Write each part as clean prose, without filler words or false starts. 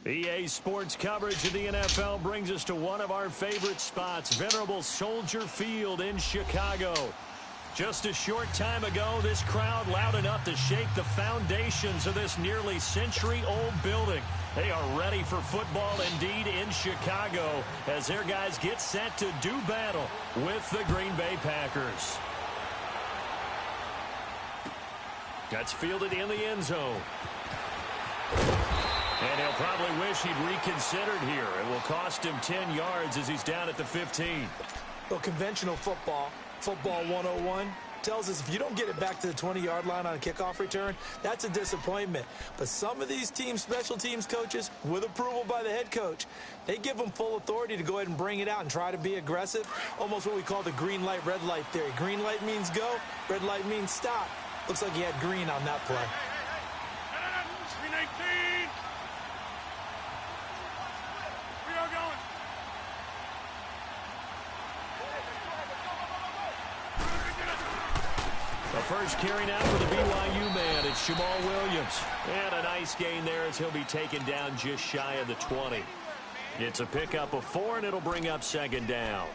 EA Sports coverage of the NFL brings us to one of our favorite spots, venerable Soldier Field in Chicago. Just a short time ago, this crowd loud enough to shake the foundations of this nearly century-old building. They are ready for football indeed in Chicago as their guys get set to do battle with the Green Bay Packers. That's fielded in the end zone. And he'll probably wish he'd reconsidered here. It will cost him 10 yards as he's down at the 15. Well, conventional football 101, tells us if you don't get it back to the 20-yard line on a kickoff return, that's a disappointment. But some of these teams, special teams coaches, with approval by the head coach, they give them full authority to go ahead and bring it out and try to be aggressive. Almost what we call the green light, red light theory. Green light means go, red light means stop. Looks like he had green on that play. 319. We are going. The first carry now for the BYU man. It's Jamal Williams. And a nice gain there as he'll be taken down just shy of the 20. It's a pickup of 4, and it'll bring up second down.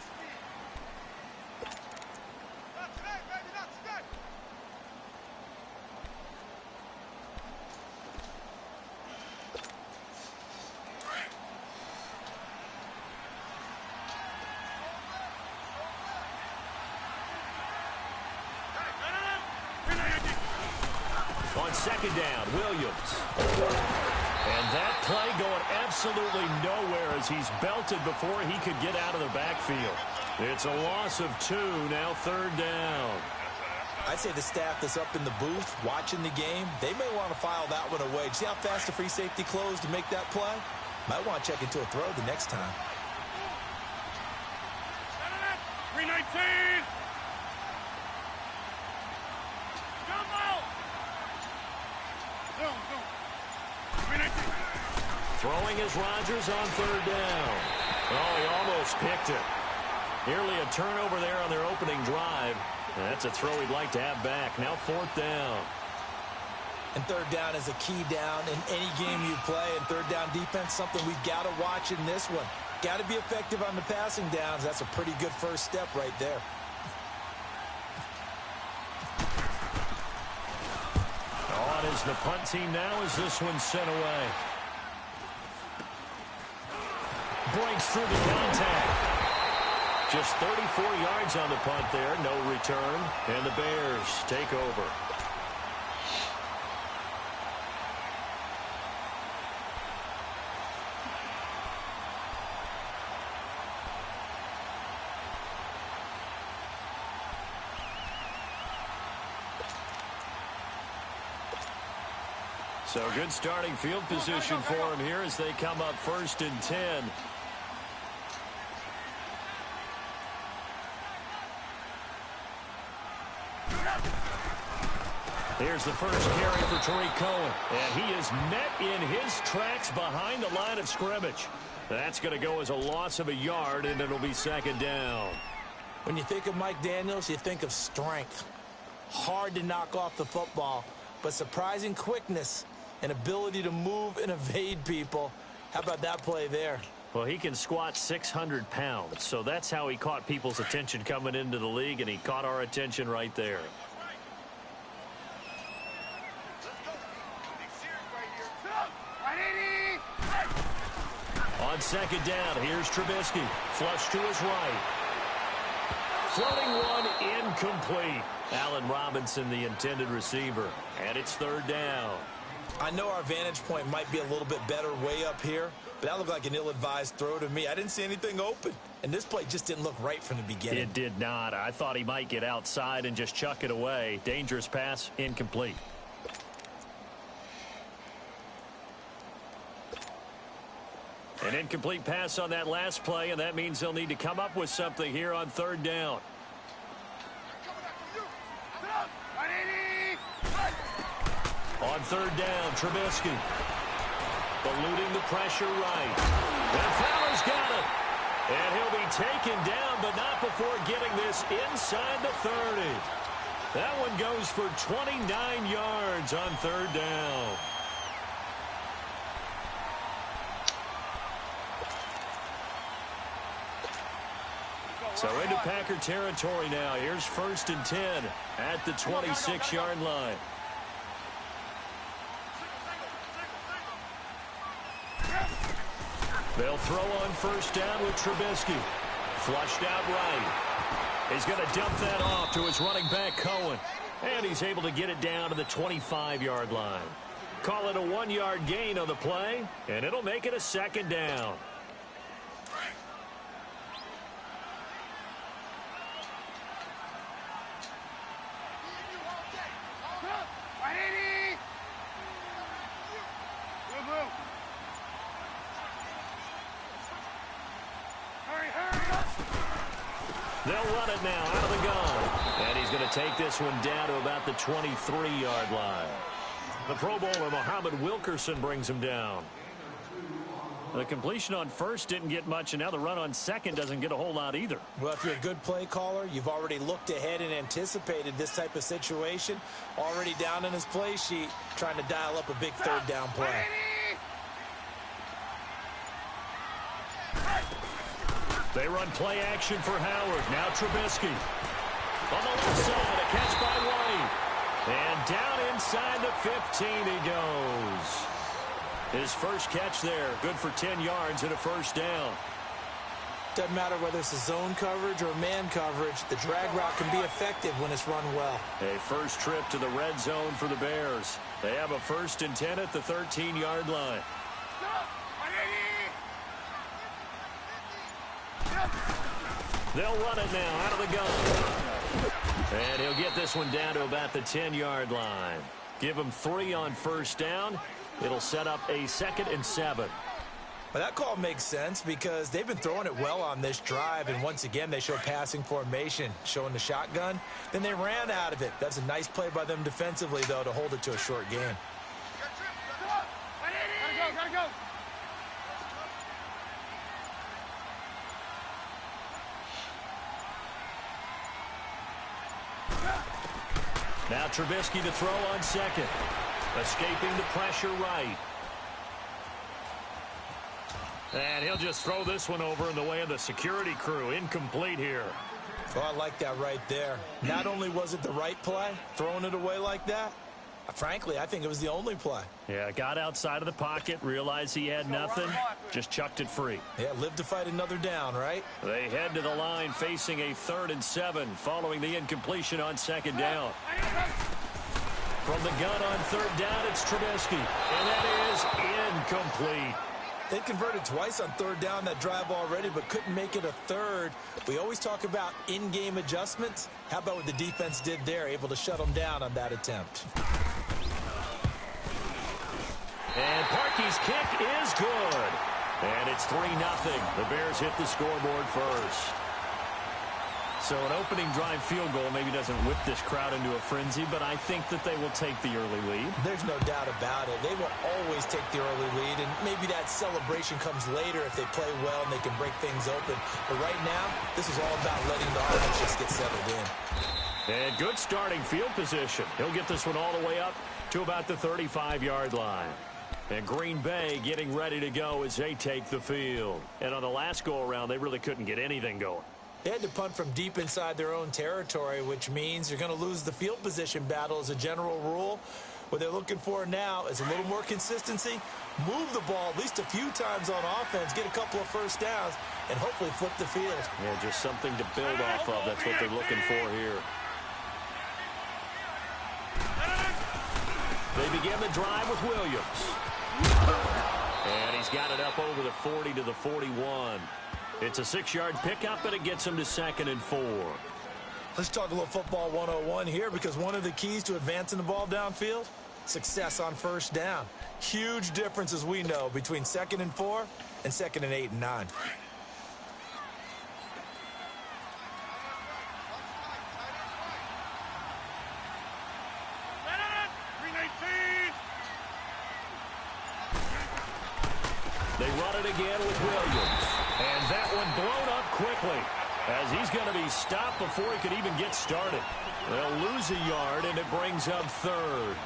On second down, Williams. And that play going absolutely nowhere as he's belted before he could get out of the backfield. It's a loss of 2, now third down. I'd say the staff that's up in the booth watching the game, they may want to file that one away. See how fast the free safety closed to make that play? Might want to check into a throw the next time. 319. Throwing is Rodgers on third down. Oh, he almost picked it. Nearly a turnover there on their opening drive. That's a throw he'd like to have back. Now fourth down. And third down is a key down in any game you play. And third down defense, something we've got to watch in this one. Got to be effective on the passing downs. That's a pretty good first step right there. On is the punt team now as this one's sent away. Breaks through the contact. Just 34 yards on the punt there. No return. And the Bears take over. So good starting field position for him here as they come up first and 10. Here's the first carry for Tariq Cohen. And he is met in his tracks behind the line of scrimmage. That's going to go as a loss of a yard, and it'll be second down. When you think of Mike Daniels, you think of strength. Hard to knock off the football, but surprising quickness and ability to move and evade people. How about that play there? Well, he can squat 600 pounds, so that's how he caught people's attention coming into the league, and he caught our attention right there. On second down, here's Trubisky. Flush to his right. Floating one, incomplete. Allen Robinson, the intended receiver. And it's third down. I know our vantage point might be a little bit better way up here, but that looked like an ill-advised throw to me. I didn't see anything open, and this play just didn't look right from the beginning. It did not. I thought he might get outside and just chuck it away. Dangerous pass, incomplete. An incomplete pass on that last play, and that means they'll need to come up with something here on third down. On third down, Trubisky. Eluding the pressure right. And Fowler's got it. And he'll be taken down, but not before getting this inside the 30. That one goes for 29 yards on third down. So into Packer territory now. Here's 1st and 10 at the 26-yard line. They'll throw on 1st down with Trubisky. Flushed out right. He's going to dump that off to his running back, Cohen. And he's able to get it down to the 25-yard line. Call it a 1-yard gain on the play, and it'll make it a 2nd down. They'll run it now out of the gun. And he's going to take this one down to about the 23-yard line. The Pro Bowler, Muhammad Wilkerson, brings him down. The completion on 1st didn't get much, and now the run on 2nd doesn't get a whole lot either. Well, if you're a good play caller, you've already looked ahead and anticipated this type of situation. Already down in his play sheet, trying to dial up a big 3rd down play. They run play action for Howard. Now Trubisky. On the left side, a catch by White. And down inside the 15 he goes. His first catch there, good for 10 yards and a 1st down. Doesn't matter whether it's a zone coverage or man coverage, the drag route can be effective when it's run well. A first trip to the red zone for the Bears. They have a 1st and 10 at the 13-yard line. They'll run it now out of the gun. And he'll get this one down to about the 10-yard line. Give him 3 on 1st down. It'll set up a 2nd and 7. Well, that call makes sense because they've been throwing it well on this drive, and once again they show passing formation, showing the shotgun. Then they ran out of it. That's a nice play by them defensively, though, to hold it to a short gain. Gotta go. Now Trubisky to throw on 2nd. Escaping the pressure right. And he'll just throw this one over in the way of the security crew. Incomplete here. Oh, I like that right there. Not only was it the right play, throwing it away like that, frankly, I think it was the only play. Yeah, got outside of the pocket, realized he had nothing, just chucked it free. Yeah, live to fight another down, right? They head to the line facing a 3rd and 7 following the incompletion on 2nd down. From the gun on 3rd down, it's Trubisky, and that is incomplete. They converted twice on 3rd down that drive already, but couldn't make it a 3rd. We always talk about in-game adjustments. How about what the defense did there, able to shut them down on that attempt? And Parkey's kick is good. And it's 3-0. The Bears hit the scoreboard first. So an opening drive field goal maybe doesn't whip this crowd into a frenzy, but I think that they will take the early lead. There's no doubt about it. They will always take the early lead, and maybe that celebration comes later if they play well and they can break things open. But right now, this is all about letting the offense just get settled in. And good starting field position. He'll get this one all the way up to about the 35-yard line. And Green Bay getting ready to go as they take the field. And on the last go-around, they really couldn't get anything going. They had to punt from deep inside their own territory, which means you're going to lose the field position battle as a general rule. What they're looking for now is a little more consistency, move the ball at least a few times on offense, get a couple of 1st downs, and hopefully flip the field. Yeah, just something to build off of. That's what they're looking for here. They begin the drive with Williams. And he's got it up over the 40 to the 41. It's a 6-yard pickup, and it gets him to 2nd and 4. Let's talk a little football 101 here, because one of the keys to advancing the ball downfield, success on 1st down. Huge difference, as we know, between 2nd and 4 and 2nd and 8 and 9. They run it again with Williams. And that one blown up quickly as he's going to be stopped before he could even get started. They'll lose a yard, and it brings up 3rd.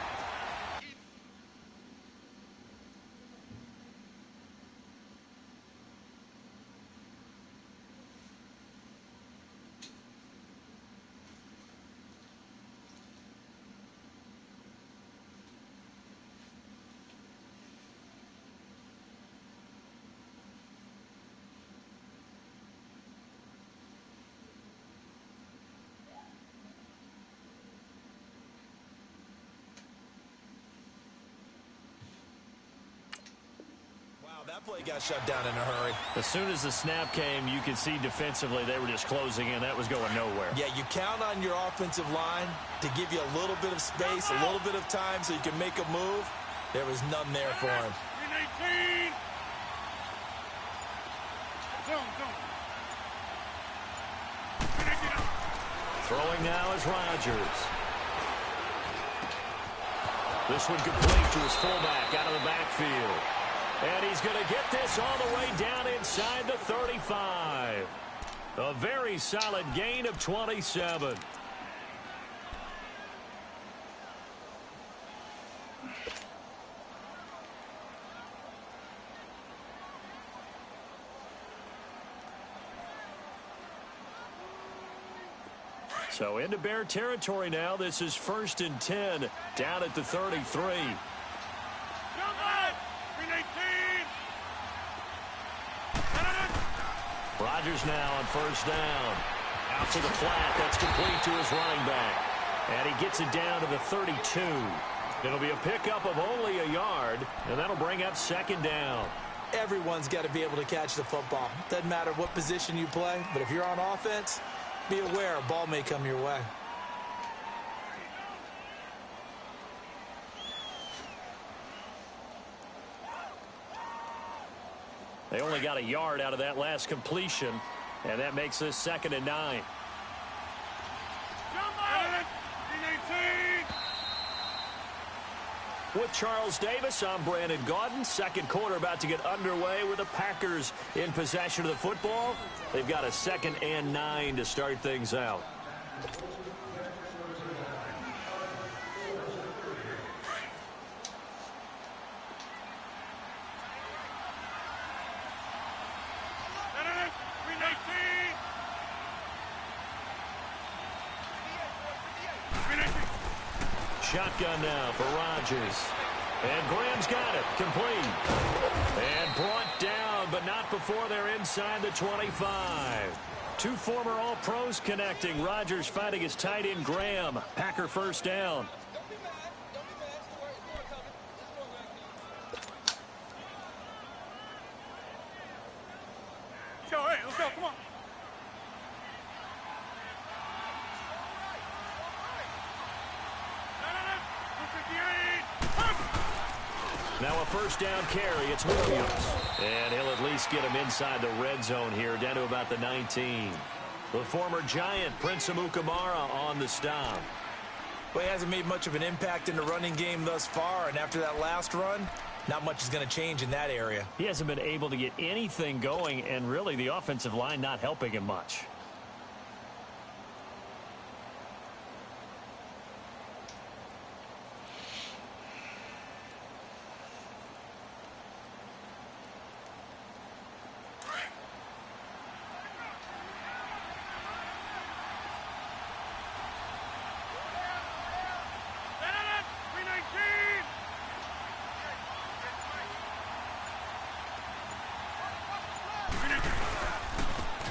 that play got shut down in a hurry. As soon as the snap came, you could see defensively they were just closing in. That was going nowhere. Yeah, you count on your offensive line to give you a little bit of space, a little bit of time so you can make a move. There was none there for him. Throwing now is Rodgers. This one complete to his fullback out of the backfield. And he's going to get this all the way down inside the 35. A very solid gain of 27. So into Bear territory now. This is 1st and 10 down at the 33. Rodgers now on 1st down. Out to the flat. That's complete to his running back. And he gets it down to the 32. It'll be a pickup of only a yard, and that'll bring up 2nd down. Everyone's got to be able to catch the football. Doesn't matter what position you play, but if you're on offense, be aware a ball may come your way. They only got a yard out of that last completion, and that makes this 2nd and 9. With Charles Davis, I'm Brandon Gaudin. Second quarter about to get underway with the Packers in possession of the football. They've got a 2nd and 9 to start things out. Shotgun now for Rodgers. And Graham's got it. Complete. And brought down, but not before they're inside the 25. Two former All-Pros connecting. Rodgers fighting his tight end Graham. Packer 1st down. Let's go, come on. Now a 1st down carry. It's Williams. And he'll at least get him inside the red zone here, down to about the 19. The former Giant, Prince Amukamara, on the stop. Well, he hasn't made much of an impact in the running game thus far, and after that last run, not much is going to change in that area. He hasn't been able to get anything going, and really the offensive line not helping him much.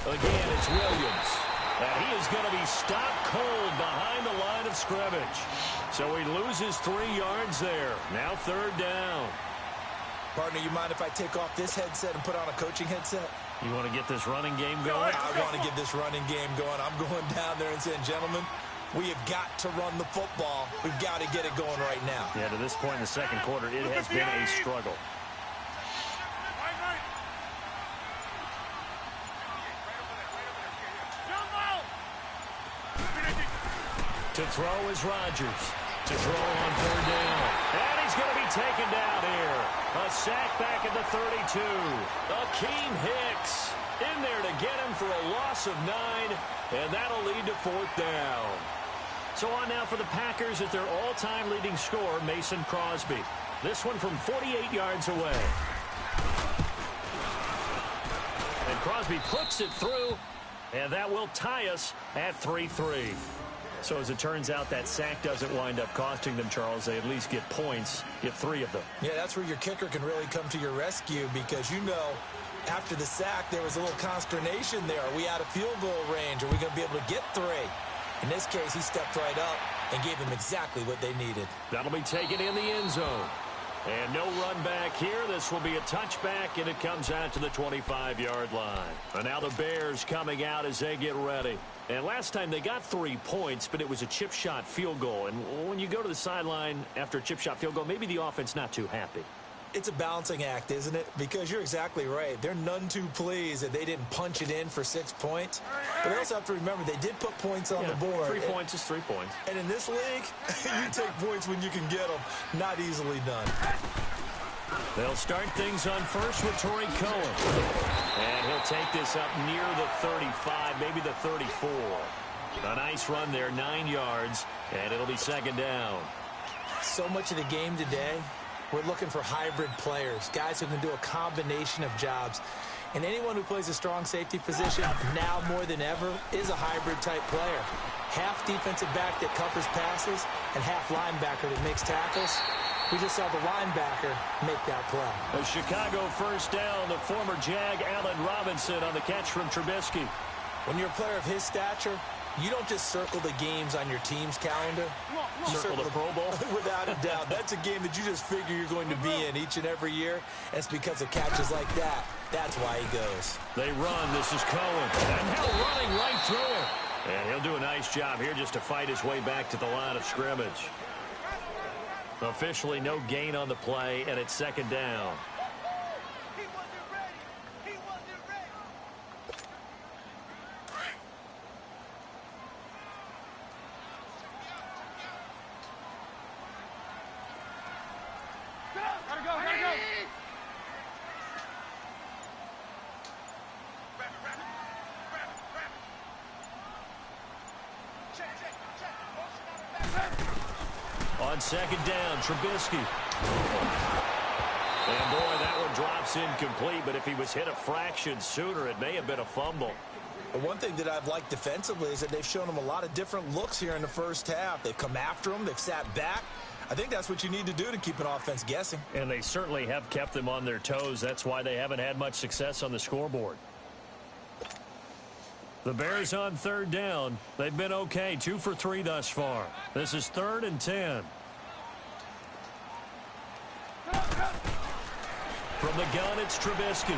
Again, it's Williams. And he is going to be stopped cold behind the line of scrimmage. So he loses 3 yards there. Now 3rd down. Partner, you mind if I take off this headset and put on a coaching headset? You want to get this running game going? I want to get this running game going. I'm going down there and saying, gentlemen, we have got to run the football. We've got to get it going right now. Yeah, to this point in the 2nd quarter, it has been a struggle. To throw is Rodgers. To throw on 3rd down. And he's going to be taken down here. A sack back at the 32. Akeem Hicks in there to get him for a loss of 9. And that'll lead to 4th down. So on now for the Packers at their all-time leading scorer, Mason Crosby. This one from 48 yards away. And Crosby puts it through. And that will tie us at 3-3. So as it turns out, that sack doesn't wind up costing them, Charles. They at least get points, get 3 of them. Yeah, that's where your kicker can really come to your rescue because, you know, after the sack, there was a little consternation there. Are we out of field goal range? Are we going to be able to get 3? In this case, he stepped right up and gave them exactly what they needed. That'll be taken in the end zone. And no run back here. This will be a touchback, and it comes out to the 25-yard line. And now the Bears coming out as they get ready. And last time they got 3 points, but it was a chip shot field goal. And when you go to the sideline after a chip shot field goal, maybe the offense not too happy. It's a balancing act, isn't it? Because you're exactly right. They're none too pleased that they didn't punch it in for 6 points. But they also have to remember they did put points on the board. 3 points is 3 points. And in this league, you take points when you can get them. Not easily done. They'll start things on first with Torrey Cohen. And he'll take this up near the 35, maybe the 34. A nice run there, 9 yards, and it'll be second down. So much of the game today, we're looking for hybrid players, guys who can do a combination of jobs. And anyone who plays a strong safety position, now more than ever, is a hybrid-type player. Half defensive back that covers passes and half linebacker that makes tackles. We just saw the linebacker make that play. A Chicago first down, the former Jag Allen Robinson on the catch from Trubisky. When you're a player of his stature, you don't just circle the games on your team's calendar. You circle the Pro Bowl? Without a doubt. That's a game that you just figure you're going to be in each and every year. And it's because of catches like that. That's why he goes. They run. This is Cohen. And now running right through it. And he'll do a nice job here just to fight his way back to the line of scrimmage. Officially no gain on the play, and it's second down. On second down, Trubisky. And boy, that one drops incomplete, but if he was hit a fraction sooner, it may have been a fumble. But one thing that I've liked defensively is that they've shown him a lot of different looks here in the first half. They've come after him. They've sat back. I think that's what you need to do to keep an offense guessing. And they certainly have kept them on their toes. That's why they haven't had much success on the scoreboard. The Bears on third down. They've been okay, 2 for 3 thus far. This is 3rd and 10. From the gun, it's Trubisky.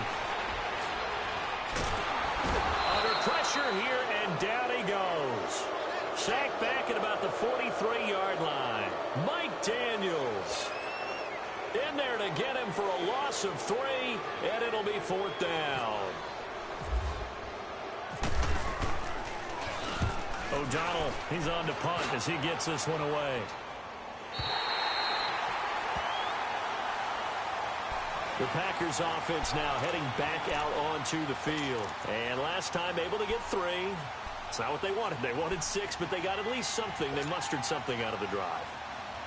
Under pressure here, and down he goes. Sacked back at about the 43-yard line. Mike Daniels in there to get him for a loss of 3, and it'll be 4th down. O'Donnell, he's on to punt as he gets this one away. The Packers offense now heading back out onto the field. And last time able to get 3. It's not what they wanted. They wanted 6, but they got at least something. They mustered something out of the drive.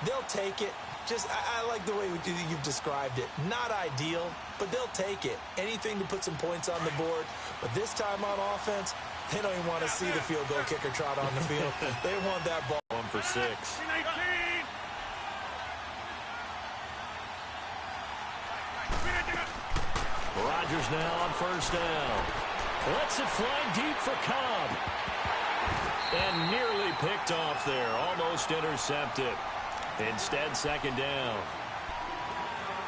They'll take it. I like the way you've described it. Not ideal, but they'll take it. Anything to put some points on the board. But this time on offense, they don't even want to see the field goal kicker trot on the field. They want that ball. 1 for 6. Rodgers now on first down. Lets it fly deep for Cobb. And nearly picked off there. Almost intercepted. Instead, second down.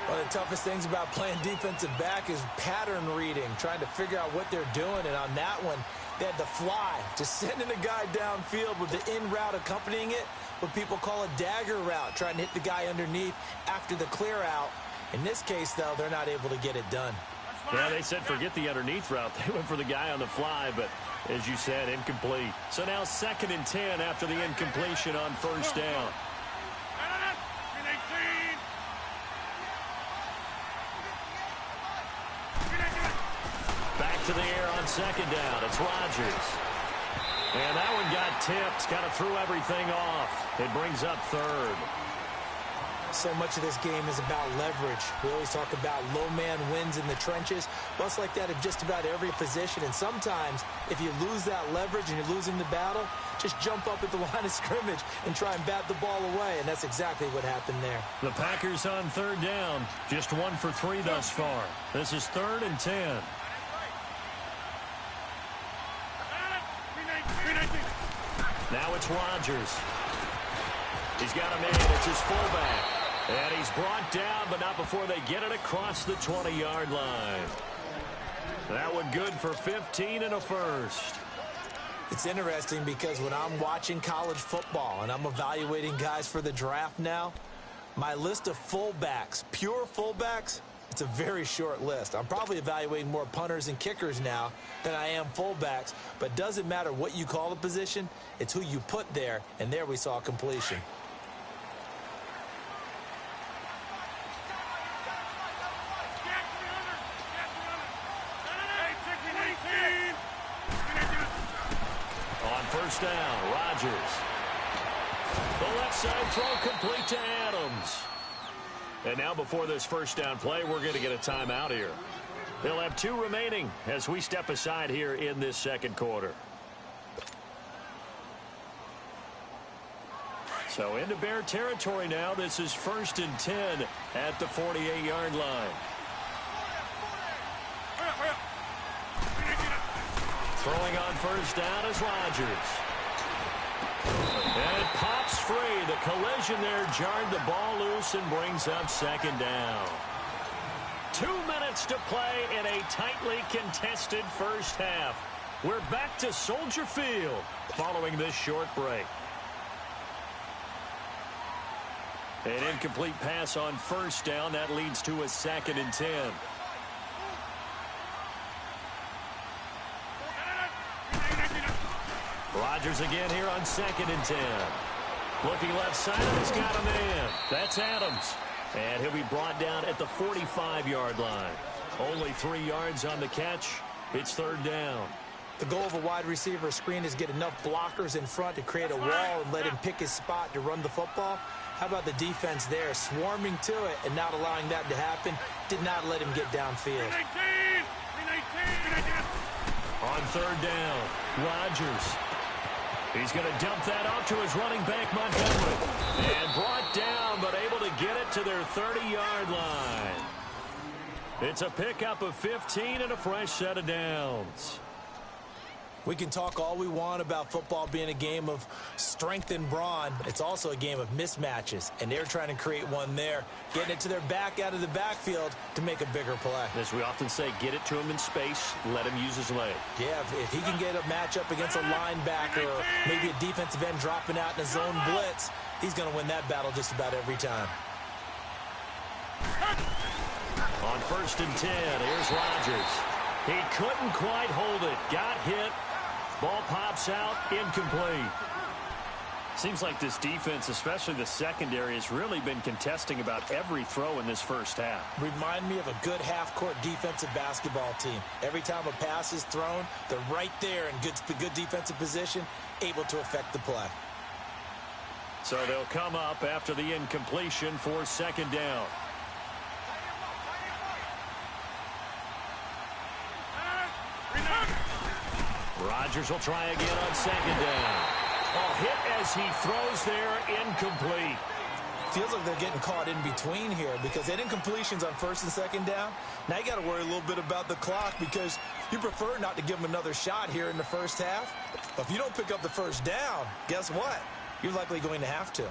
One of the toughest things about playing defensive back is pattern reading, trying to figure out what they're doing. And on that one, they had the fly, just sending a guy downfield with the in route accompanying it, what people call a dagger route, trying to hit the guy underneath after the clear out. In this case, though, they're not able to get it done. Yeah, they said forget the underneath route. They went for the guy on the fly, but as you said, incomplete. So now 2nd and 10 after the incompletion on first down. Back to the air on second down. It's Rodgers. And that one got tipped. Kind of threw everything off. It brings up 3rd. So much of this game is about leverage. We always talk about low man wins in the trenches. Well, it's like that in just about every position. And sometimes, if you lose that leverage and you're losing the battle, just jump up at the line of scrimmage and try and bat the ball away. And that's exactly what happened there. The Packers on third down. Just 1 for 3 thus far. This is 3rd and 10. Now it's Rodgers. He's got a man. It's his fullback. And he's brought down, but not before they get it across the 20-yard line. That one good for 15 and a first. It's interesting because when I'm watching college football and I'm evaluating guys for the draft now, my list of fullbacks, pure fullbacks, it's a very short list. I'm probably evaluating more punters and kickers now than I am fullbacks, but it doesn't matter what you call the position, it's who you put there, and there we saw completion. On first down, Rodgers. The left side throw complete to Adams. And now before this first down play, we're going to get a timeout here. They'll have 2 remaining as we step aside here in this second quarter. So into Bear territory now. This is 1st and 10 at the 48-yard line. Throwing on first down is Rodgers. And it pops free. The collision there jarred the ball loose and brings up second down. 2 minutes to play in a tightly contested first half. We're back to Soldier Field following this short break. An incomplete pass on first down. That leads to a 2nd and 10. Rodgers again here on 2nd and 10. Looking left side, he's got a man. That's Adams. And he'll be brought down at the 45-yard line. Only 3 yards on the catch. It's 3rd down. The goal of a wide receiver screen is get enough blockers in front to create a wall and let him pick his spot to run the football. How about the defense there, swarming to it and not allowing that to happen? Did not let him get downfield. On 3rd down, Rodgers. He's going to dump that off to his running back, Montgomery. And brought down, but able to get it to their 30-yard line. It's a pickup of 15 and a fresh set of downs. We can talk all we want about football being a game of strength and brawn. It's also a game of mismatches, and they're trying to create one there, getting it to their back out of the backfield to make a bigger play. As we often say, get it to him in space, let him use his leg. Yeah, if he can get a matchup against a linebacker or maybe a defensive end dropping out in a zone blitz, he's going to win that battle just about every time. On 1st and 10, here's Rodgers. He couldn't quite hold it. Got hit. Ball pops out, incomplete. Seems like this defense, especially the secondary, has really been contesting about every throw in this first half. Remind me of a good half-court defensive basketball team. Every time a pass is thrown, they're right there in good defensive position, able to affect the play. So they'll come up after the incompletion for 2nd down. Rodgers will try again on 2nd down. Oh, hit as he throws there, incomplete. Feels like they're getting caught in between here because they had incompletions on 1st and 2nd down. Now you got to worry a little bit about the clock because you prefer not to give them another shot here in the first half. But if you don't pick up the first down, guess what? You're likely going to have to.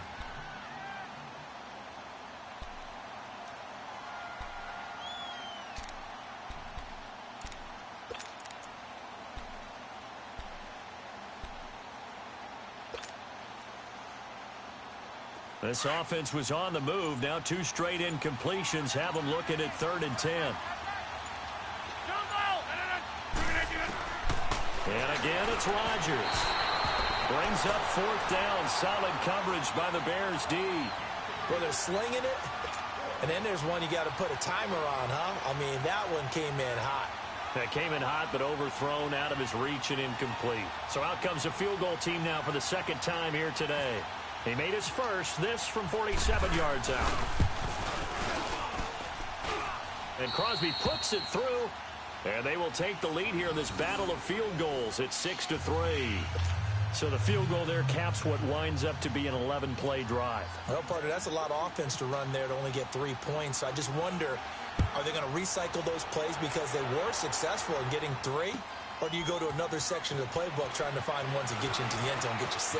This offense was on the move. Now 2 straight incompletions have them looking at 3rd and 10. And again, it's Rodgers. Brings up 4th down. Solid coverage by the Bears D. Well, they're slinging it. And then there's one you got to put a timer on, huh? I mean, that one came in hot. That came in hot, but overthrown out of his reach and incomplete. So out comes a field goal team now for the 2nd time here today. He made his first, this from 47 yards out. And Crosby puts it through, and they will take the lead here in this battle of field goals. It's 6-3. So the field goal there caps what winds up to be an 11-play drive. Well, partner, that's a lot of offense to run there to only get 3 points. So I just wonder, are they going to recycle those plays because they were successful in getting 3? Or do you go to another section of the playbook trying to find ones that get you into the end zone, get you 6?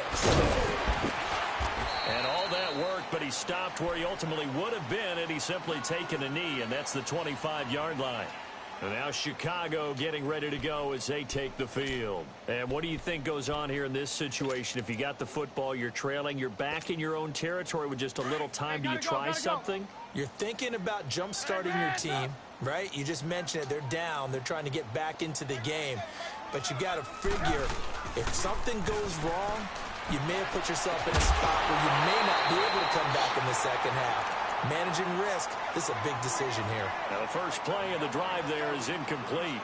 And all that work, but he stopped where he ultimately would have been had he simply taken a knee, and that's the 25-yard line. And now Chicago getting ready to go as they take the field. And what do you think goes on here in this situation? If you got the football, you're trailing, you're back in your own territory with just a little time. Do you try something? You're thinking about jump-starting your team, right? You just mentioned it. They're down. They're trying to get back into the game. But you got to figure, if something goes wrong, you may have put yourself in a spot where you may not be able to come back in the second half. Managing risk, this is a big decision here. Now the first play of the drive there is incomplete.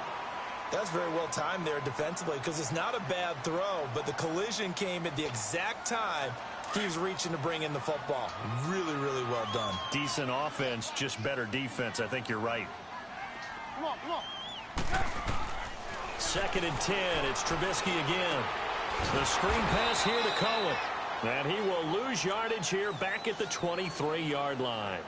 That's very well timed there defensively because it's not a bad throw, but the collision came at the exact time he was reaching to bring in the football. Really, really well done. Decent offense, just better defense. I think you're right. Come on, come on. 2nd and 10. It's Trubisky again. The screen pass here to Cohen. And he will lose yardage here back at the 23-yard line.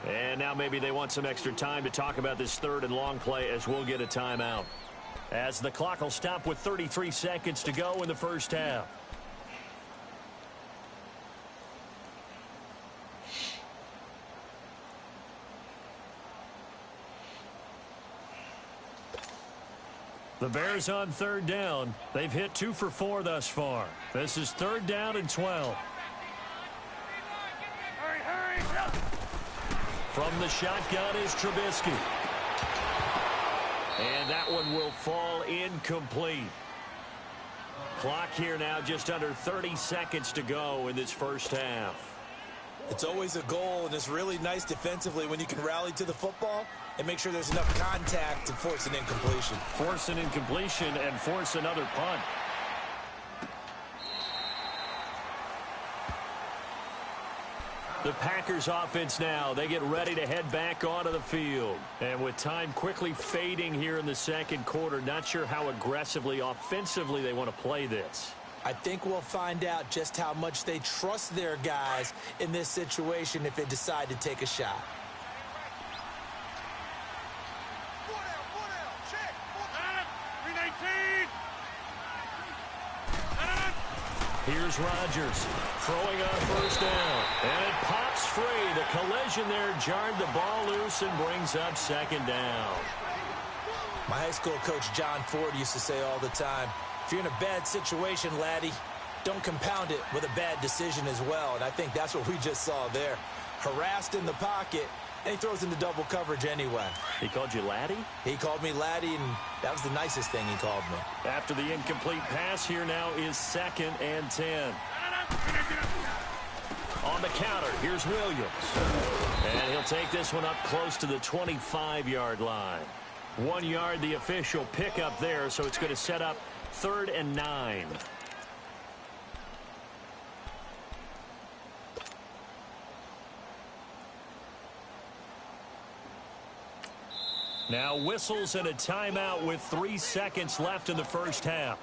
And now maybe they want some extra time to talk about this 3rd and long play as we'll get a timeout. As the clock will stop with 33 seconds to go in the first half. The Bears on 3rd down. They've hit 2 for 4 thus far. This is 3rd down and 12. Hurry, hurry. From the shotgun is Trubisky. And that one will fall incomplete. Clock here now just under 30 seconds to go in this first half. It's always a goal, and it's really nice defensively when you can rally to the football and make sure there's enough contact to force an incompletion. Force an incompletion and force another punt. The Packers offense now, they get ready to head back onto the field. And with time quickly fading here in the second quarter, not sure how aggressively, offensively they want to play this. I think we'll find out just how much they trust their guys in this situation if they decide to take a shot. Check. 319. Here's Rodgers throwing on 1st down. And it pops free. The collision there jarred the ball loose and brings up 2nd down. My high school coach John Ford used to say all the time, if you're in a bad situation, laddie, don't compound it with a bad decision as well. And I think that's what we just saw there. Harassed in the pocket, and he throws into double coverage anyway. He called you laddie? He called me laddie, and that was the nicest thing he called me. After the incomplete pass, here now is 2nd and 10. On the counter, here's Williams. And he'll take this one up close to the 25-yard line. 1 yard, the official pickup there, so it's going to set up 3rd and 9. Now whistles and a timeout with 3 seconds left in the first half.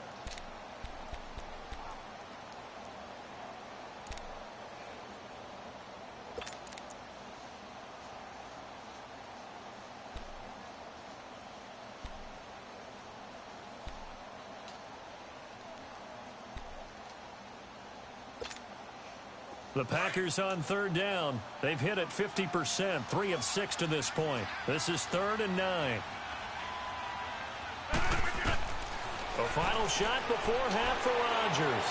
The Packers on 3rd down. They've hit it 50%, 3 of 6 to this point. This is 3rd and 9. A final shot before half for Rodgers.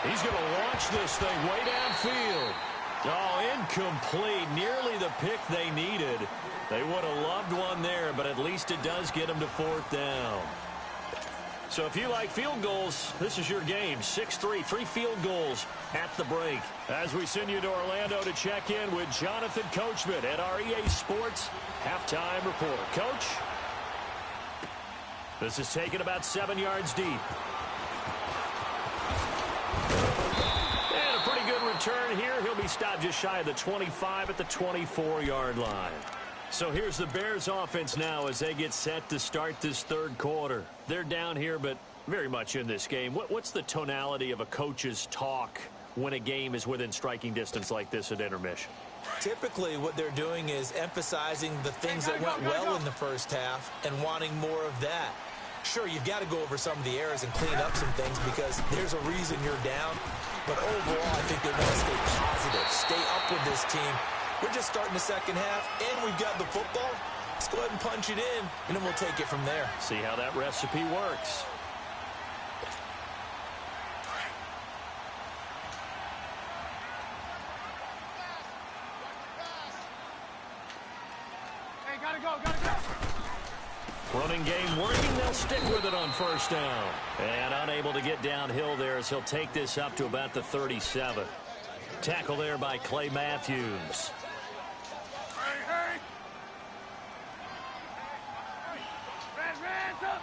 He's going to launch this thing way downfield. Oh, incomplete. Nearly the pick they needed. They would have loved one there, but at least it does get them to 4th down. So if you like field goals, this is your game. 6-3, 3 field goals at the break. As we send you to Orlando to check in with Jonathan Coachman at our EA Sports Halftime Report. Coach, this is taken about 7 yards deep. And a pretty good return here. He'll be stopped just shy of the 25 at the 24-yard line. So here's the Bears offense now as they get set to start this 3rd quarter. They're down here, but very much in this game. What's the tonality of a coach's talk when a game is within striking distance like this at intermission? Typically, what they're doing is emphasizing the things that went well in the first half and wanting more of that. Sure, you've got to go over some of the errors and clean up some things because there's a reason you're down. But overall, I think they want to stay positive, stay up with this team. We're just starting the second half, and we've got the football. Let's go ahead and punch it in, and then we'll take it from there. See how that recipe works. Hey, gotta go, gotta go. Running game working. They'll stick with it on first down. And unable to get downhill there as he'll take this up to about the 37. Tackle there by Clay Matthews. Hey, Red, up.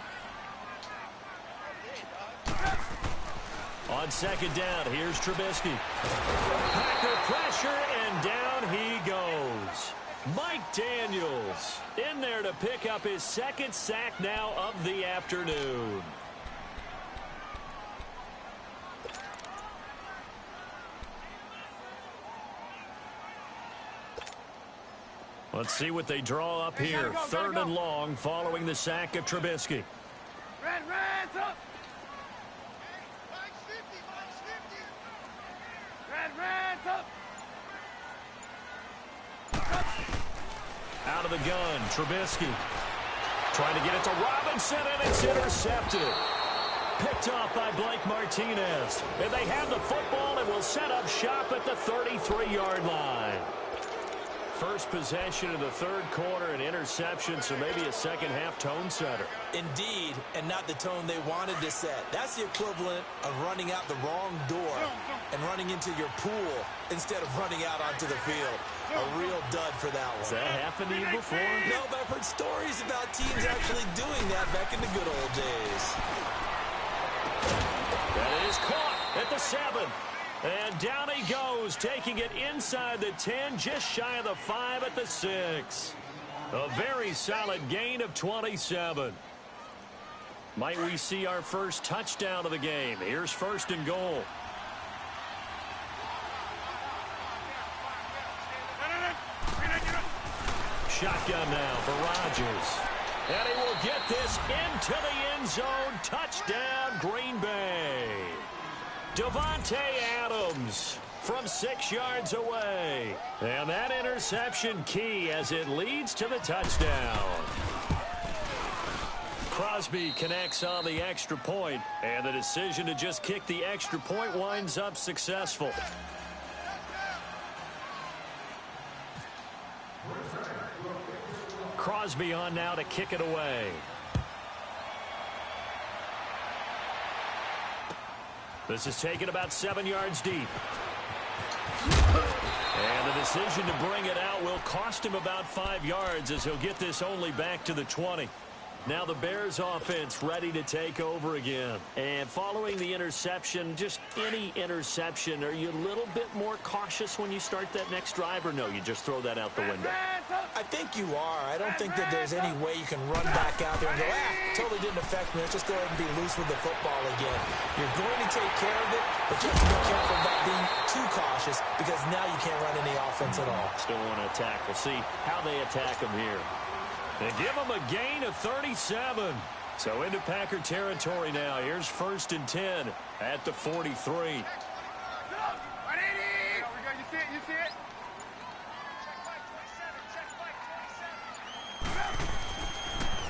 On second down, here's Trubisky. Packer pressure, and down he goes. Mike Daniels in there to pick up his second sack now of the afternoon. Let's see what they draw up here. Third and long following the sack of Trubisky. Red, up. Red, up. Out of the gun, Trubisky. Trying to get it to Robinson, and it's intercepted. Picked off by Blake Martinez. And they have the football and will set up shop at the 33-yard line. First possession of the third quarter, an interception, so maybe a second-half tone setter. Indeed, and not the tone they wanted to set. That's the equivalent of running out the wrong door and running into your pool instead of running out onto the field. A real dud for that one. Has that happened to you before? No, but I've heard stories about teams actually doing that back in the good old days. That is caught at the 7. And down he goes, taking it inside the 10, just shy of the 5 at the 6. A very solid gain of 27. Might we see our first touchdown of the game? Here's first and goal. Shotgun now for Rodgers. And he will get this into the end zone. Touchdown, Green Bay. Devontae Adams from 6 yards away. And that interception key as it leads to the touchdown. Crosby connects on the extra point, and the decision to just kick the extra point winds up successful. Crosby on now to kick it away. This is taken about 7 yards deep. And the decision to bring it out will cost him about 5 yards as he'll get this only back to the 20. Now the Bears offense ready to take over again. And following the interception, just any interception, are you a little bit more cautious when you start that next drive, or no, you just throw that out the window? I think you are. I don't think that there's any way you can run back out there and go, totally didn't affect me. Let's just go ahead and be loose with the football again. You're going to take care of it, but you have to be careful about being too cautious because now you can't run any offense at all. Still want to attack. We'll see how they attack him here. They give him a gain of 37. So into Packer territory now. Here's first and 10 at the 43. You see it, you see it?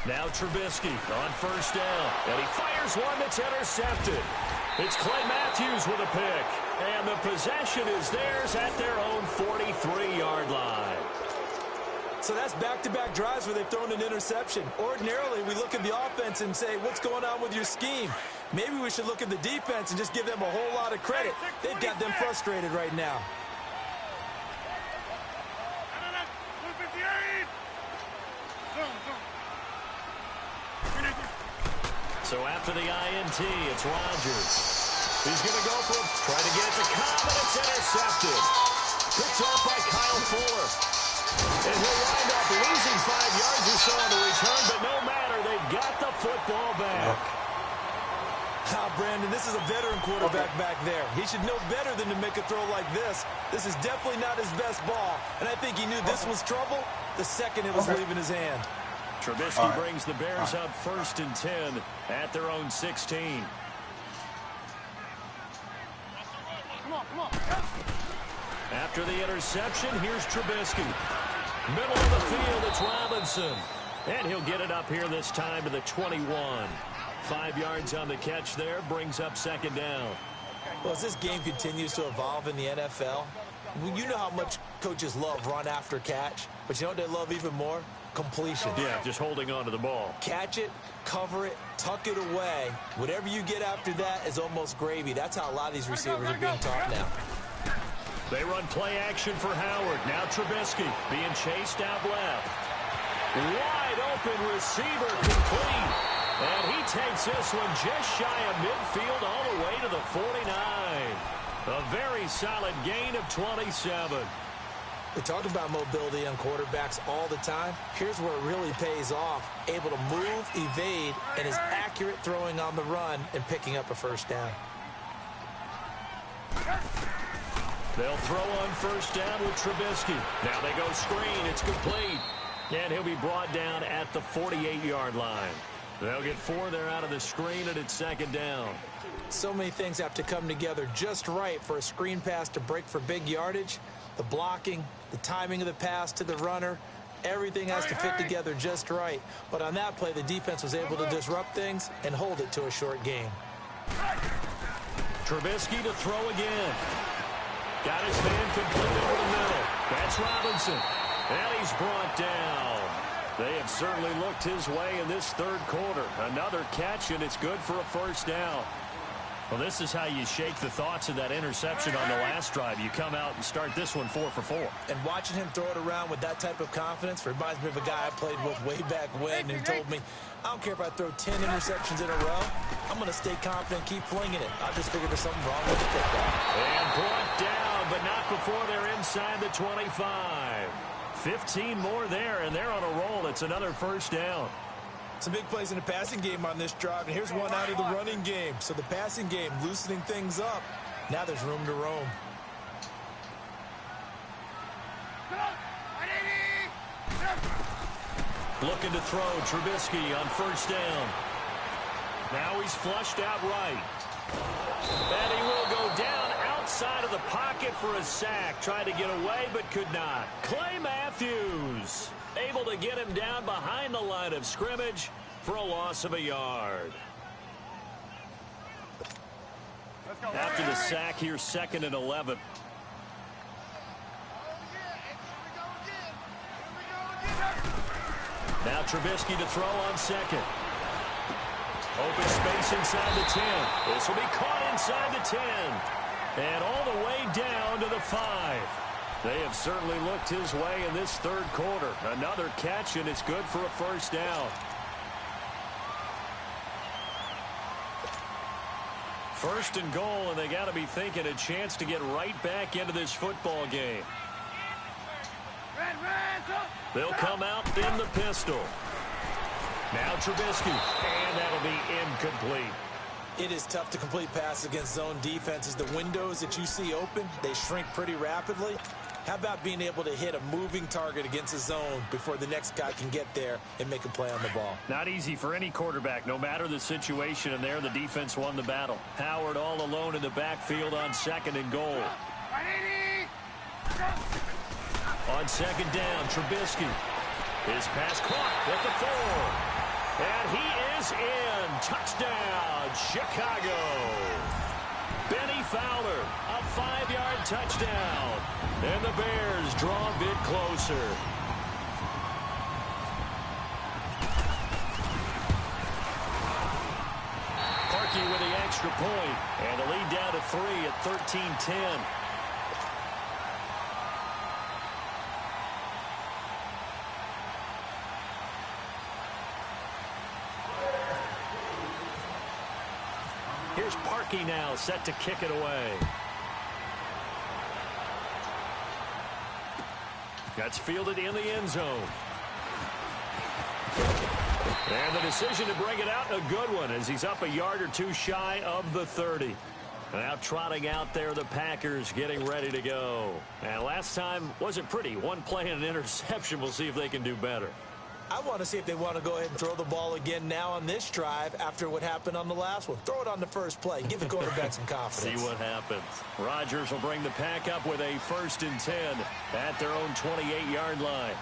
Now Trubisky on first down. And he fires one that's intercepted. It's Clay Matthews with a pick. And the possession is theirs at their own 43-yard line. So that's back-to-back drives where they've thrown an interception. Ordinarily, we look at the offense and say, what's going on with your scheme? Maybe we should look at the defense and just give them a whole lot of credit. They've got them frustrated right now. So after the INT, it's Rodgers. He's going to go for it. Try to get it to Cobb, and it's intercepted. Picked off by Kyle Fuller. And he'll wind up losing 5 yards or so on the return, but no matter, they've got the football back. Brandon, this is a veteran quarterback back there. He should know better than to make a throw like this. This is definitely not his best ball, and I think he knew this was trouble the second it was leaving his hand. Trubisky brings the Bears up 1st and 10 at their own 16. Come on. After the interception, here's Trubisky. Middle of the field, it's Robinson. And he'll get it up here this time to the 21. 5 yards on the catch there, brings up 2nd down. Well, as this game continues to evolve in the NFL, you know how much coaches love run after catch, but you know what they love even more? Completion. Yeah, just holding on to the ball. Catch it, cover it, tuck it away. Whatever you get after that is almost gravy. That's how a lot of these receivers are being taught now. They run play action for Howard. Now Trubisky being chased out left. Wide open receiver complete. And he takes this one just shy of midfield all the way to the 49. A very solid gain of 27. We talk about mobility on quarterbacks all the time. Here's where it really pays off. Able to move, evade, and is accurate throwing on the run and picking up a 1st down. They'll throw on 1st down with Trubisky. Now they go screen. It's complete. And he'll be brought down at the 48-yard line. They'll get 4 there out of the screen, and it's 2nd down. So many things have to come together just right for a screen pass to break for big yardage. The blocking, the timing of the pass to the runner, everything has to fit together just right. But on that play, the defense was able to disrupt things and hold it to a short gain. Trubisky to throw again. Got his man complete over the middle. That's Robinson. And he's brought down. They have certainly looked his way in this 3rd quarter. Another catch, and it's good for a 1st down. Well, this is how you shake the thoughts of that interception on the last drive. You come out and start this one 4 for 4. And watching him throw it around with that type of confidence reminds me of a guy I played with way back when who told me, I don't care if I throw 10 interceptions in a row. I'm going to stay confident, keep flinging it. I just figured there's something wrong with the kickoff. And brought down, but not before they're inside the 25. 15 more there, and they're on a roll. It's another 1st down. Some big plays in the passing game on this drive, and here's one out of the running game. So the passing game loosening things up. Now there's room to roam. Looking to throw, Trubisky on 1st down. Now he's flushed out right. And he will go down outside of the pocket for a sack. Tried to get away, but could not. Clay Matthews able to get him down behind the line of scrimmage for a loss of a yard. After the sack, here's 2nd and 11. Now Trubisky to throw on 2nd. Open space inside the 10. This will be caught inside the 10. And all the way down to the 5. They have certainly looked his way in this 3rd quarter. Another catch, and it's good for a 1st down. 1st and goal, and they got to be thinking a chance to get right back into this football game. They'll come out in the pistol. Now Trubisky, and that'll be incomplete. It is tough to complete passes against zone defenses. The windows that you see open, they shrink pretty rapidly. How about being able to hit a moving target against a zone before the next guy can get there and make a play on the ball? Not easy for any quarterback, no matter the situation, and there the defense won the battle. Howard all alone in the backfield on 2nd and goal. On 2nd down, Trubisky. His pass caught at the 4. And he is in. Touchdown, Chicago. Benny Fowler, a 5-yard touchdown. And the Bears draw a bit closer. Parkey with the extra point. And the lead down to 3 at 13-10. Here's Parkey now, set to kick it away. That's fielded in the end zone. And the decision to bring it out, a good one, as he's up a yard or two shy of the 30. Now trotting out there, the Packers getting ready to go. And last time wasn't pretty. One play and an interception. We'll see if they can do better. I want to see if they want to go ahead and throw the ball again now on this drive after what happened on the last one. Throw it on the first play. Give the quarterback some confidence. See what happens. Rodgers will bring the pack up with a 1st and 10 at their own 28-yard line.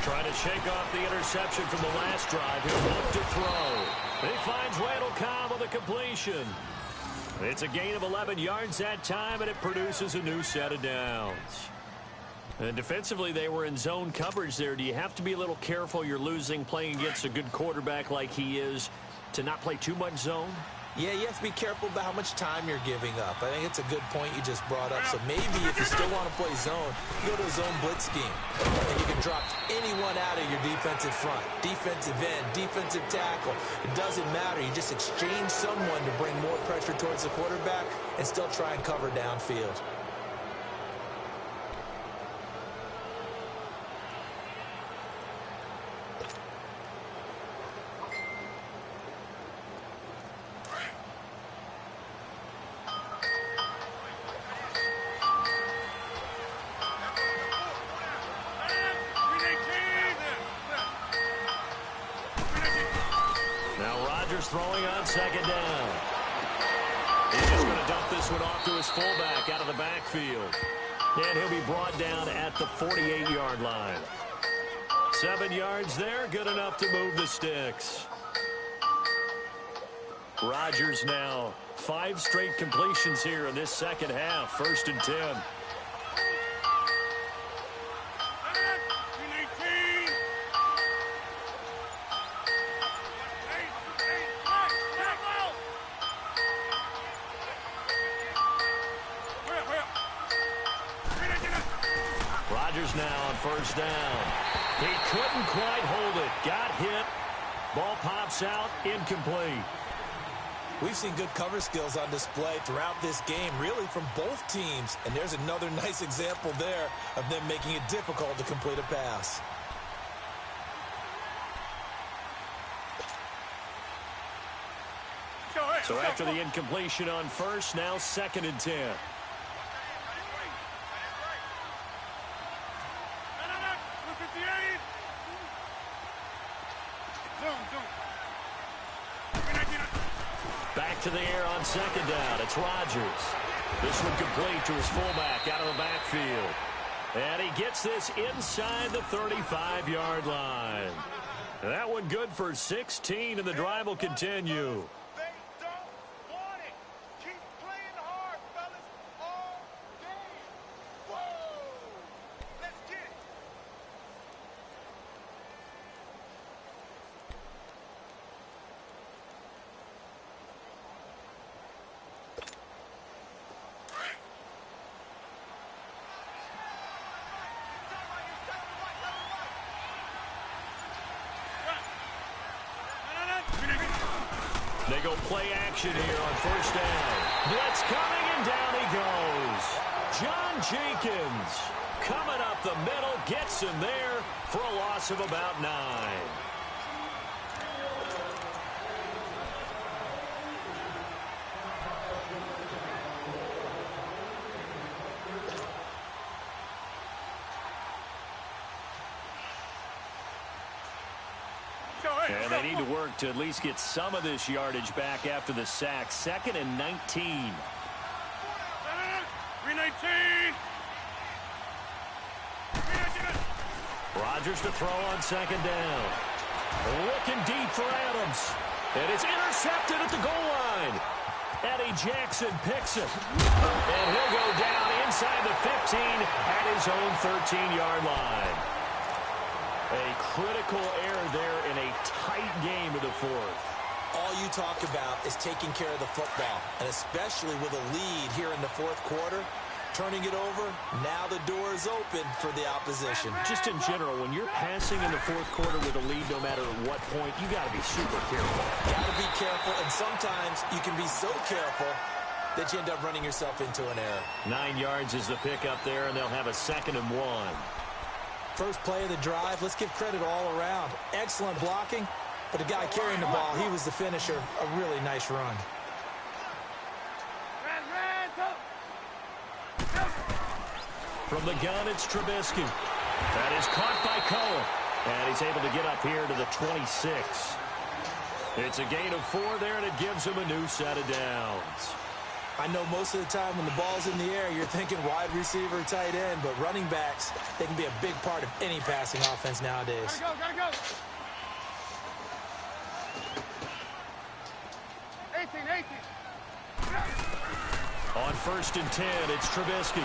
Trying to shake off the interception from the last drive. He'll look to throw. He finds Randall Cobb with a completion. It's a gain of 11 yards that time, and it produces a new set of downs. And defensively, they were in zone coverage there. Do you have to be a little careful? You're losing playing against a good quarterback like he is to not play too much zone? Yeah, you have to be careful about how much time you're giving up. I think it's a good point you just brought up. So maybe if you still want to play zone, you go to a zone blitz scheme. And you can drop anyone out of your defensive front. Defensive end, defensive tackle. It doesn't matter. You just exchange someone to bring more pressure towards the quarterback and still try and cover downfield. Throwing on 2nd down. He's just going to dump this one off to his fullback out of the backfield. And he'll be brought down at the 48-yard line. 7 yards there, good enough to move the sticks. Rodgers now 5 straight completions here in this second half. 1st and 10. Now on 1st down. He couldn't quite hold it. Got hit. Ball pops out. Incomplete. We've seen good cover skills on display throughout this game, really from both teams. And there's another nice example there of them making it difficult to complete a pass. So after the incompletion on 1st, now 2nd and 10. Back to the air on 2nd down. It's Rodgers. This one complete to his fullback out of the backfield. And he gets this inside the 35-yard line. That one good for 16, and the drive will continue. They go play action here on 1st down. Blitz coming, and down he goes. John Jenkins coming up the middle, gets him there for a loss of about 9. And they need to work to at least get some of this yardage back after the sack. 2nd and 19. 319. Rodgers to throw on 2nd down. Looking deep for Adams. And it's intercepted at the goal line. Eddie Jackson picks it. And he'll go down inside the 15 at his own 13-yard line. A critical error there in a tight game of the 4th. All you talk about is taking care of the football, and especially with a lead here in the 4th quarter, turning it over, now the door is open for the opposition. Just in general, when you're passing in the 4th quarter with a lead, no matter at what point, you got to be super careful. Got to be careful, and sometimes you can be so careful that you end up running yourself into an error. 9 yards is the pickup there, and they'll have a 2nd and 1. First play of the drive, let's give credit all around. Excellent blocking, but the guy carrying the ball, he was the finisher. A really nice run. From the gun, it's Trubisky. That is caught by Cohen. And he's able to get up here to the 26. It's a gain of 4 there, and it gives him a new set of downs. I know most of the time when the ball's in the air, you're thinking wide receiver, tight end, but running backs, they can be a big part of any passing offense nowadays. Gotta go. 18. On 1st and 10, it's Trubisky.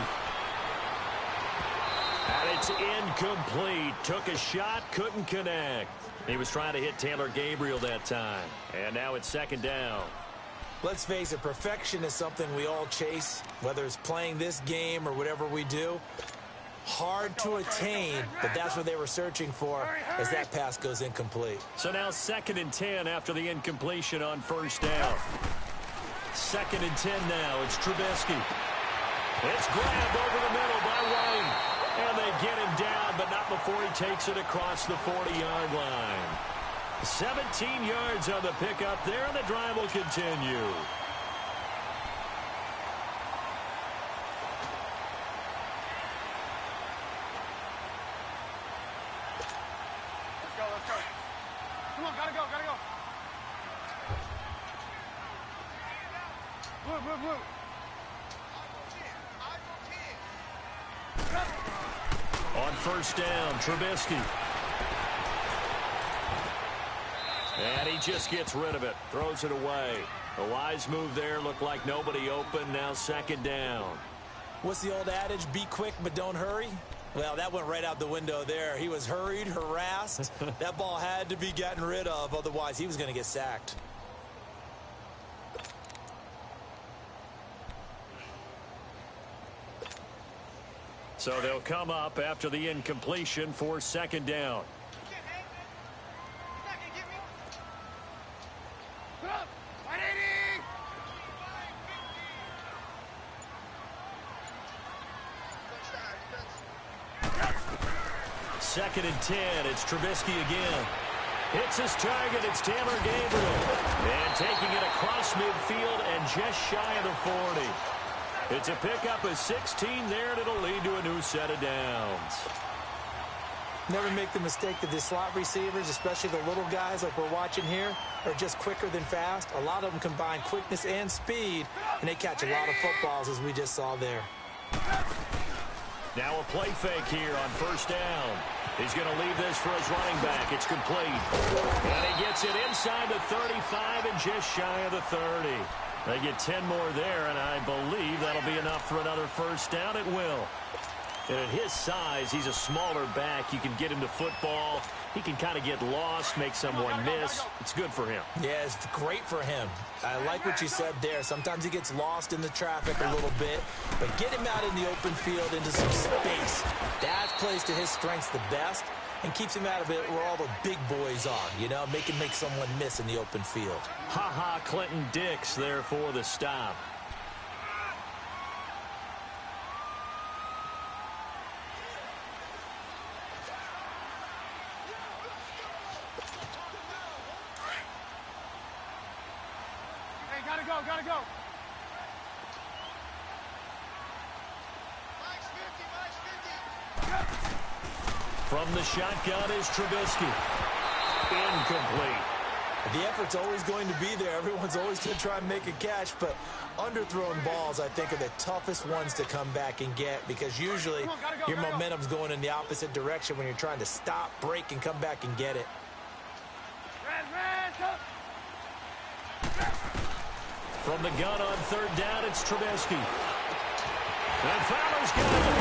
And it's incomplete. Took a shot, couldn't connect. He was trying to hit Taylor Gabriel that time. And now it's 2nd down. Let's face it, perfection is something we all chase, whether it's playing this game or whatever we do. Hard to attain, but that's what they were searching for as that pass goes incomplete. So now 2nd and 10 after the incompletion on 1st down. 2nd and 10 now. It's Trubisky. It's grabbed over the middle by White. And they get him down, but not before he takes it across the 40-yard line. 17 yards on the pickup there, and the drive will continue. Let's go. Come on, gotta go. Blue. On 1st down, Trubisky. And he just gets rid of it, throws it away. A wise move there, looked like nobody open, now 2nd down. What's the old adage, be quick but don't hurry? Well, that went right out the window there. He was hurried, harassed. That ball had to be gotten rid of, otherwise he was going to get sacked. So they'll come up after the incompletion for 2nd down. Second and 10, it's Trubisky again. Hits his target, it's Taylor Gabriel. And taking it across midfield and just shy of the 40. It's a pickup of 16 there, and it'll lead to a new set of downs. Never make the mistake that the slot receivers, especially the little guys like we're watching here, are just quicker than fast. A lot of them combine quickness and speed, and they catch a lot of footballs, as we just saw there. Now a play fake here on 1st down. He's going to leave this for his running back. It's complete. And he gets it inside the 35 and just shy of the 30. They get 10 more there, and I believe that'll be enough for another 1st down. It will. And at his size, he's a smaller back. You can get him to football. He can kind of get lost, make someone miss. It's good for him. Yeah, it's great for him. I like what you said there. Sometimes he gets lost in the traffic a little bit, but get him out in the open field into some space. That plays to his strengths the best and keeps him out of it where all the big boys are, you know, make someone miss in the open field. Ha-ha, Clinton Dix there for the stop. Gotta go. From the shotgun is Trubisky. Incomplete. The effort's always going to be there. Everyone's always going to try and make a catch, but underthrown balls, I think, are the toughest ones to come back and get because usually your momentum's going in the opposite direction when you're trying to stop, break, and come back and get it. From the gun on 3rd down, it's Trubisky. And Fowler's got it.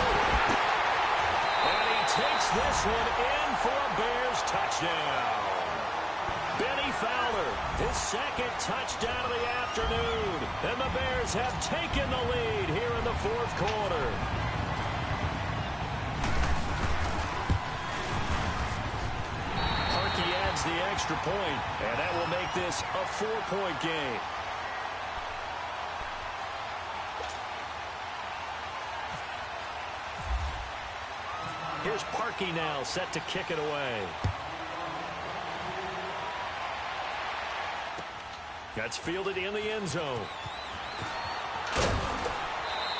And he takes this one in for a Bears touchdown. Benny Fowler, his 2nd touchdown of the afternoon. And the Bears have taken the lead here in the 4th quarter. Harkey adds the extra point, and that will make this a 4-point game. Here's Parkey now, set to kick it away. That's fielded in the end zone.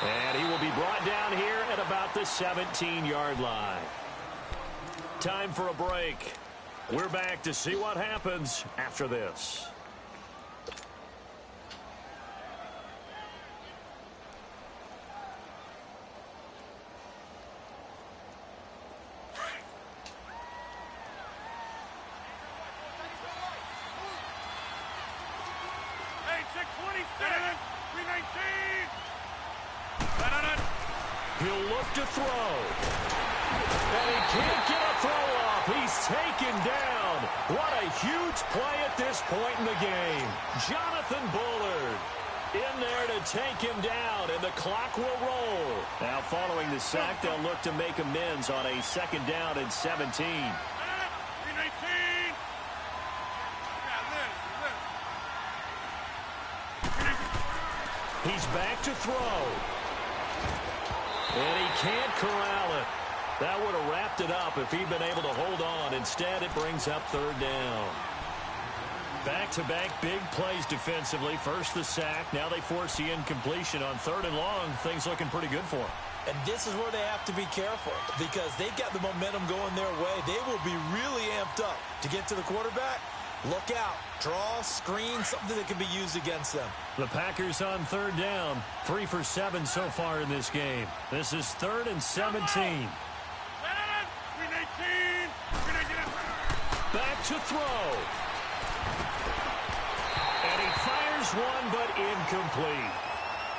And he will be brought down here at about the 17-yard line. Time for a break. We're back to see what happens after this. He'll look to throw. And he can't get a throw off. He's taken down. What a huge play at this point in the game. Jonathan Bullard in there to take him down, and the clock will roll. Now following the sack, they'll look to make amends on a second down and 17. He's back to throw. And he can't corral it. That would have wrapped it up if he'd been able to hold on. Instead, it brings up third down. Back-to-back big plays defensively. First the sack. Now they force the incompletion on third and long. Things looking pretty good for them. And this is where they have to be careful because they've got the momentum going their way. They will be really amped up to get to the quarterback. Look out. Draw, screen, something that can be used against them. The Packers on third down. 3 for 7 so far in this game. This is 3rd and 17. Back to throw. And he fires one, but incomplete.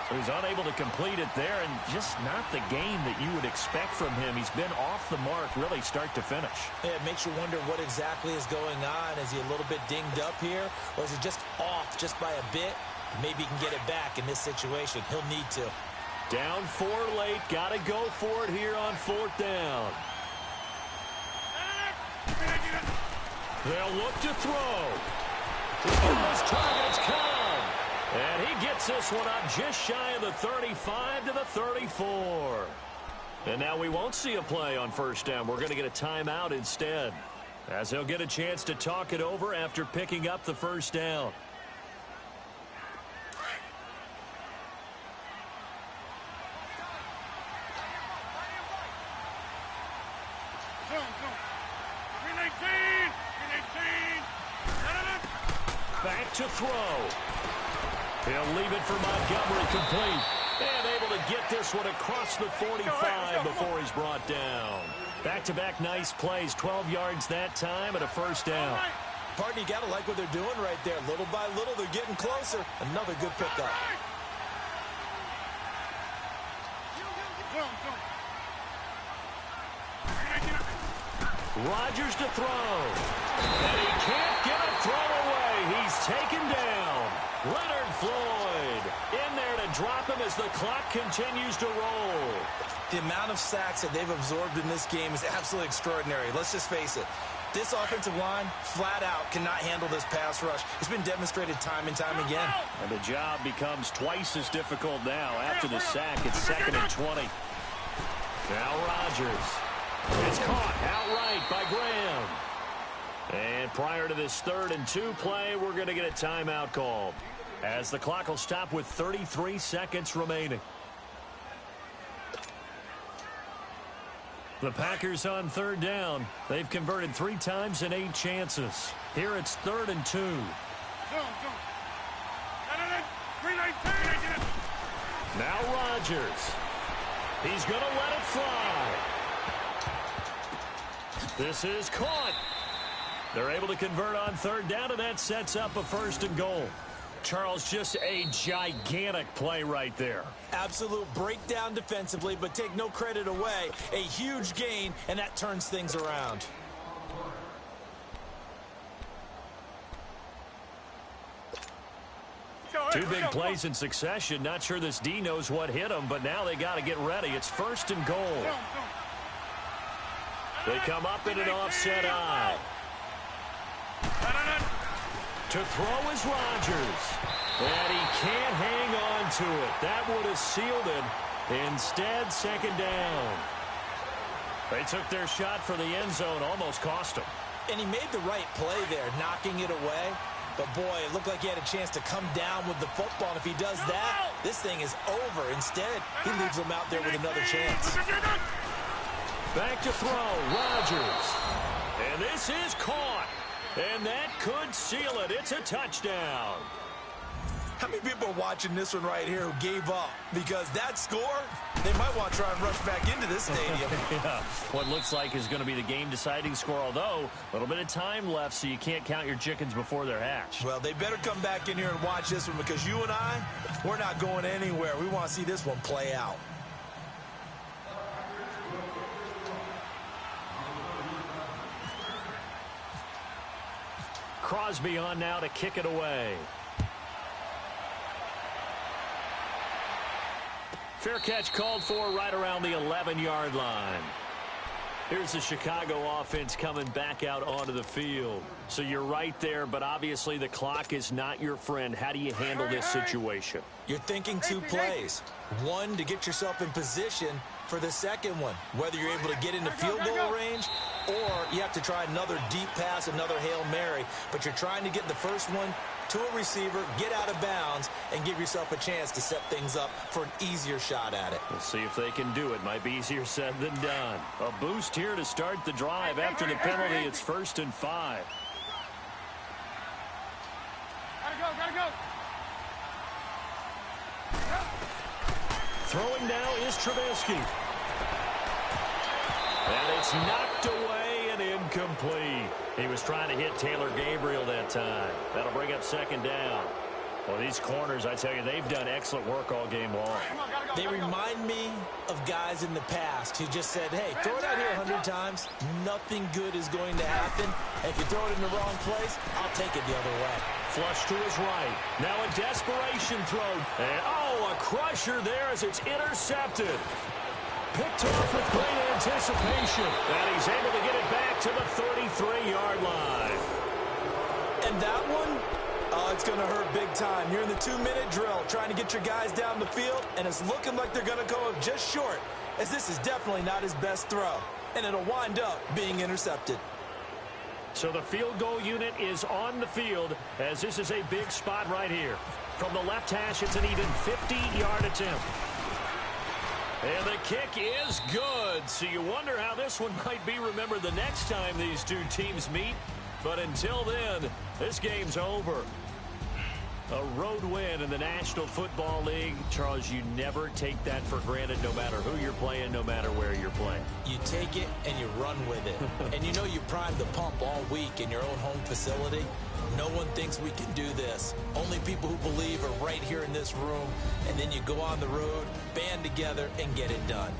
So he's unable to complete it there, and just not the game that you would expect from him. He's been off the mark really start to finish. Yeah, it makes you wonder what exactly is going on. Is he a little bit dinged up here, or is he just off just by a bit? Maybe he can get it back in this situation. He'll need to. Down 4 late. Got to go for it here on 4th down. They'll look to throw. Those targets come. And he gets this one up just shy of the 35 to the 34. And now we won't see a play on first down. We're going to get a timeout instead, as they'll get a chance to talk it over after picking up the first down. Back to throw. He'll leave it for Montgomery complete. And able to get this one across the 45 before he's brought down. Back-to-back nice plays. 12 yards that time and a first down. Partner, you got to like what they're doing right there. Little by little, they're getting closer. Another good pickup. Rodgers to throw. And he can't get a throw away. He's taken down. Leonard Floyd in there to drop him as the clock continues to roll. The amount of sacks that they've absorbed in this game is absolutely extraordinary. Let's just face it. This offensive line, flat out, cannot handle this pass rush. It's been demonstrated time and time again. And the job becomes twice as difficult now. After the sack, it's 2nd and 20. Now Rodgers. It's caught outright by Graham. And prior to this 3rd and 2 play, we're going to get a timeout called, as the clock will stop with 33 seconds remaining. The Packers on 3rd down. They've converted 3 times in 8 chances. Here it's 3rd and 2. Now Rodgers. He's going to let it fly. This is caught. They're able to convert on 3rd down, and that sets up a 1st and goal. Charles, just a gigantic play right there. Absolute breakdown defensively, but take no credit away. A huge gain, and that turns things around. Two big plays in succession. Not sure this D knows what hit him, but now they got to get ready. It's 1st and goal. They come up in an offset eye. To throw is Rodgers. And he can't hang on to it. That would have sealed it. Instead, 2nd down. They took their shot for the end zone, almost cost them. And he made the right play there, knocking it away. But, boy, it looked like he had a chance to come down with the football. And if he does that, this thing is over. Instead, he leaves him out there with another chance. Back to throw, Rodgers. And this is caught. And that could seal it. It's a touchdown. How many people are watching this one right here who gave up? Because that score, they might want to try and rush back into this stadium. Yeah. What looks like is going to be the game-deciding score, although a little bit of time left, so you can't count your chickens before they're hatched. Well, they better come back in here and watch this one, because you and I, we're not going anywhere. We want to see this one play out. Crosby on now to kick it away. Fair catch called for right around the 11-yard line. Here's the Chicago offense coming back out onto the field. So you're right there, but obviously the clock is not your friend. How do you handle this situation? You're thinking two plays. One, to get yourself in position for the second one, whether you're able to get into field goal range or you have to try another deep pass, another Hail Mary. But you're trying to get the first one to a receiver, get out of bounds, and give yourself a chance to set things up for an easier shot at it. We'll see if they can do it. Might be easier said than done. A boost here to start the drive. After the penalty, it's 1st and 5. Gotta go. Throwing now is Trubisky. And it's knocked away and incomplete. He was trying to hit Taylor Gabriel that time. That'll bring up 2nd down. Well, these corners, I tell you, they've done excellent work all game long. They remind me of guys in the past who just said, hey, throw it out here 100 times. Nothing good is going to happen. And if you throw it in the wrong place, I'll take it the other way. Flush to his right. Now a desperation throw. And, oh, a crusher there as it's intercepted. Picked off with great anticipation. And he's able to get it back to the 33-yard line. And that one, it's going to hurt big time. You're in the 2-minute drill trying to get your guys down the field, and it's looking like they're going to go up just short, as this is definitely not his best throw. And it'll wind up being intercepted. So the field goal unit is on the field, as this is a big spot right here. From the left hash, it's an even 50-yard attempt. And the kick is good. So you wonder how this one might be remembered the next time these two teams meet. But until then, this game's over. A road win in the National Football League. Charles, you never take that for granted, no matter who you're playing, no matter where you're playing. You take it and you run with it. And you know you primed the pump all week in your own home facility. No one thinks we can do this. Only people who believe are right here in this room. And then you go on the road, band together, and get it done.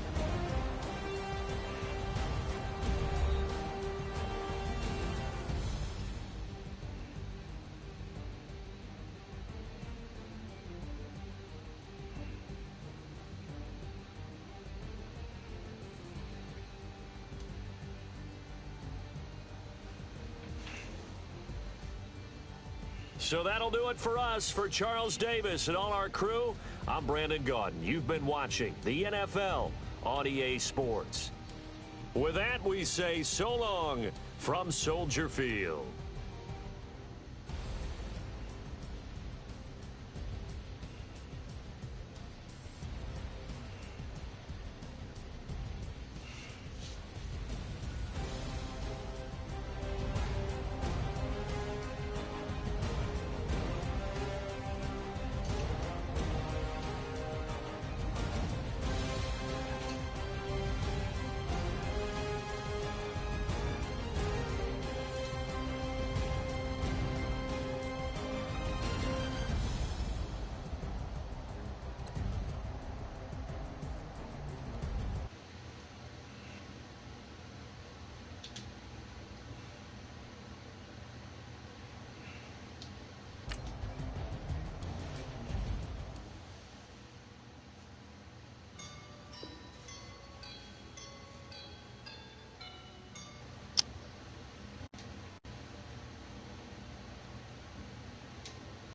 So that'll do it for us. For Charles Davis and all our crew, I'm Brandon Gaudin. You've been watching the NFL on EA Sports. With that, we say so long from Soldier Field.